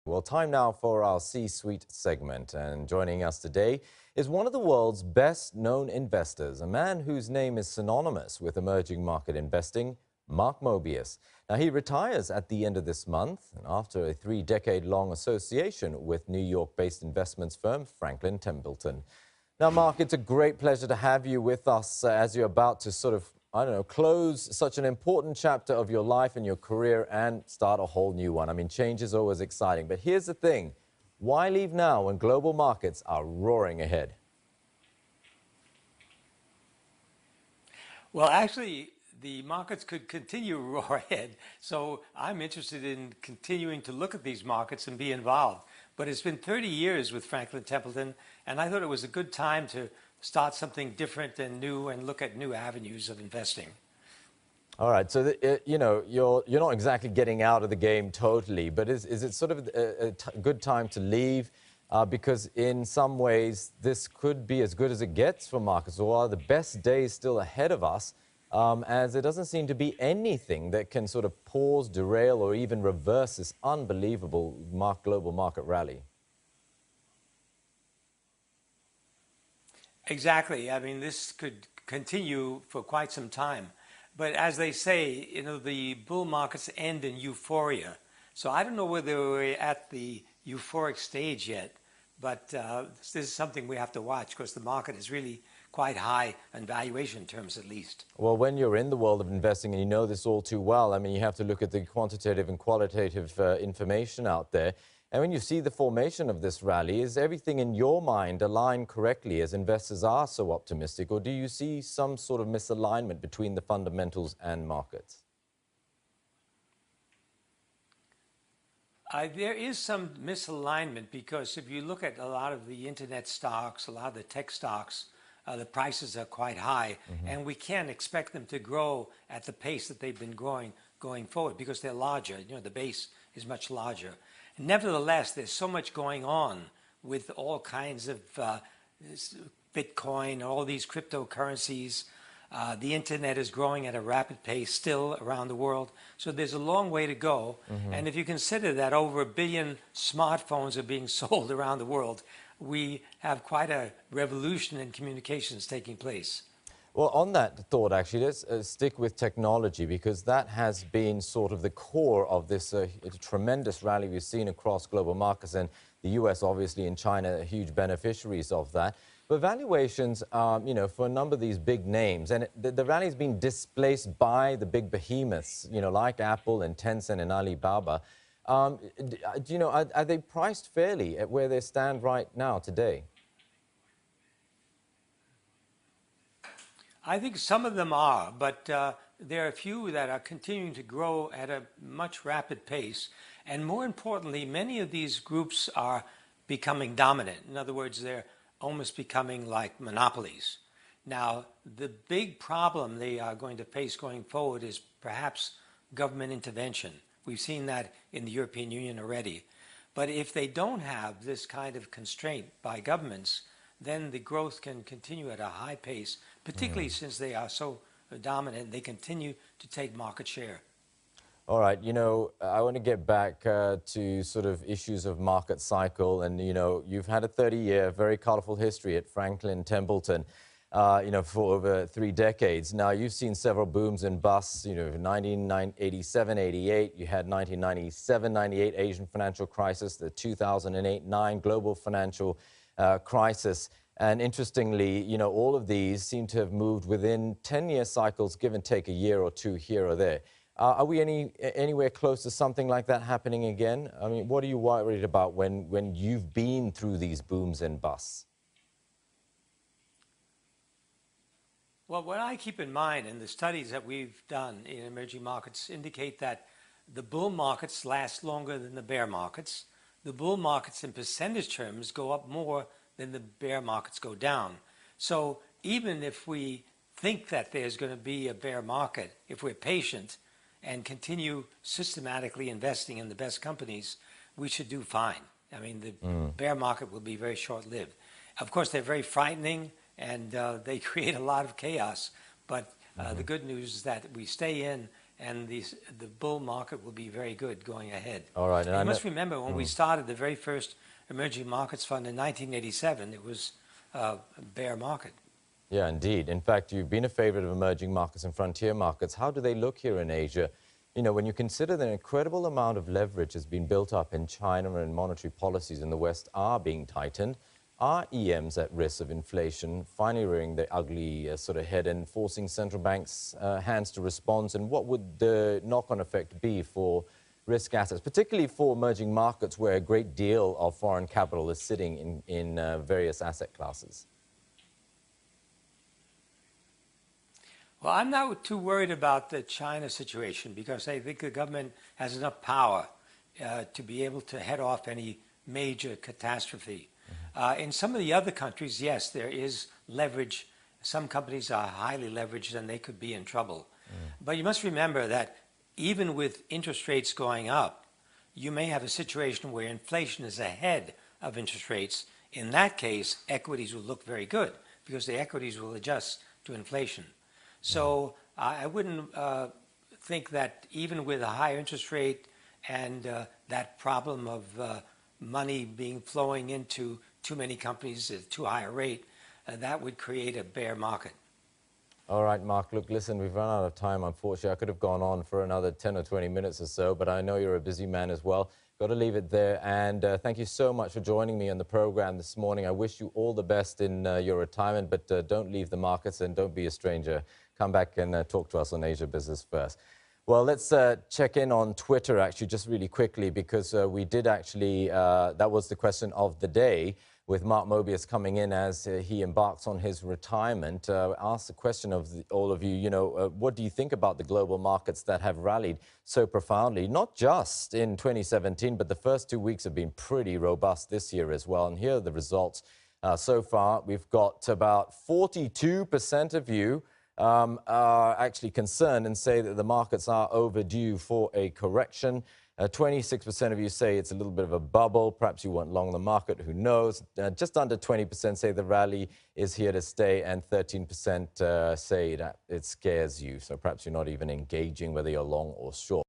Well, time now for our C-Suite segment. And joining us today is one of the world's best-known investors, a man whose name is synonymous with emerging market investing, MarkMobius. Now, he retires at the end of this month and after a 3-decade-long association with New York-based investments firm Franklin Templeton. Now, Mark, it's a great pleasure to have you with us as you're about to I don't know, close such an important chapter of your life and your career and start a whole new one. I mean, change is always exciting. But here's the thing. Why leave now when global markets are roaring ahead? Well, actually, the markets could continue to roar ahead. So I'm interested in continuing to look at these markets and be involved. But it's been 30 years with Franklin Templeton, and I thought it was a good time to start something different and new and look at new avenues of investing. All right, so you're not exactly getting out of the game totally, but is it sort of a good time to leave? Because in some ways, this could be as good as it gets for markets, or are the best days still ahead of us, as there doesn't seem to be anything that can sort of pause, derail, or even reverse this unbelievable global market rally. Exactly. I mean, this could continue for quite some time. But as they say, the bull markets end in euphoria. So I don't know whether we're at the euphoric stage yet, but this is something we have to watch because the market is really quite high in valuation terms, at least. Well, when you're in the world of investing and you know this all too well, I mean, you have to look at the quantitative and qualitative information out there. And when you see the formation of this rally, is everything in your mind aligned correctly as investors are so optimistic, or do you see some sort of misalignment between the fundamentals and markets? There is some misalignment because if you look at a lot of the internet stocks, a lot of the tech stocks, the prices are quite high, and we can't expect them to grow at the pace that they've been growing going forward because they're larger. The base is much larger. Nevertheless, there's so much going on with all kinds of Bitcoin, all these cryptocurrencies. The internet is growing at a rapid pace still around the world. So there's a long way to go. And if you consider that over 1 billion smartphones are being sold around the world, we have quite a revolution in communications taking place. Well, on that thought, actually, let's stick with technology because that has been sort of the core of this tremendous rally we've seen across global markets, and the U.S. obviously and China are huge beneficiaries of that. But valuations, for a number of these big names, and the rally has been displaced by the big behemoths, like Apple and Tencent and Alibaba. Are they priced fairly at where they stand right now today? I think some of them are, but there are a few that are continuing to grow at a much rapid pace. And more importantly, many of these groups are becoming dominant. In other words, they're almost becoming like monopolies. Now, the big problem they are going to face going forward is perhaps government intervention. We've seen that in the European Union already. But if they don't have this kind of constraint by governments, then the growth can continue at a high pace, particularly since they are so dominant, they continue to take market share. All right, I want to get back to sort of issues of market cycle. And, you've had a 30-year, very colorful history at Franklin Templeton, for over 3 decades. Now, you've seen several booms and busts, 1987, 88. You had 1997, 98 Asian financial crisis, the 2008-9 global financial crisis. And interestingly, all of these seem to have moved within 10-year cycles, give and take a year or two here or there. Are we anywhere close to something like that happening again? I mean, what are you worried about when you've been through these booms and busts? Well, what I keep in mind, and the studies that we've done in emerging markets indicate that the bull markets last longer than the bear markets. The bull markets in percentage terms go up more than the bear markets go down. So even if we think that there's going to be a bear market, if we're patient and continue systematically investing in the best companies, we should do fine. I mean, the bear market will be very short-lived. Of course, they're very frightening and they create a lot of chaos. But the good news is that we stay in and the bull market will be very good going ahead. All right. And you must remember, when we started the very first emerging markets fund in 1987, it was a bear market. Yeah, indeed. In fact, you've been a favorite of emerging markets and frontier markets. How do they look here in Asia? You know, when you consider the incredible amount of leverage has been built up in China and monetary policies in the West are being tightened, are EMs at risk of inflation finally rearing the ugly sort of head and forcing central banks' hands to respond? And what would the knock-on effect be for risk assets, particularly for emerging markets where a great deal of foreign capital is sitting in various asset classes? Well, I'm not too worried about the China situation because I think the government has enough power to be able to head off any major catastrophe. In some of the other countries, yes, there is leverage. Some companies are highly leveraged and they could be in trouble. But you must remember that even with interest rates going up, you may have a situation where inflation is ahead of interest rates. In that case, equities will look very good because the equities will adjust to inflation. So I wouldn't think that even with a higher interest rate and that problem of money being flowing into too many companies at too high a rate, that would create a bear market. All right, Mark, look, listen, we've run out of time, unfortunately. I could have gone on for another 10 or 20 minutes or so, but I know you're a busy man as well. Got to leave it there. And thank you so much for joining me on the program this morning. I wish you all the best in your retirement, but don't leave the markets and don't be a stranger. Come back and talk to us on Asia Business First. Well, let's check in on Twitter, actually, just really quickly, because we did actually, that was the question of the day, with MarkMobius coming in as he embarks on his retirement. Ask the question of all of you, you know, what do you think about the global markets that have rallied so profoundly, not just in 2017, but the first 2 weeks have been pretty robust this year as well. And here are the results so far. We've got about 42% of you are actually concerned and say that the markets are overdue for a correction. 26% of you say it's a little bit of a bubble. Perhaps you want long the market. Who knows? Just under 20% say the rally is here to stay, and 13% say that it scares you. So perhaps you're not even engaging whether you're long or short.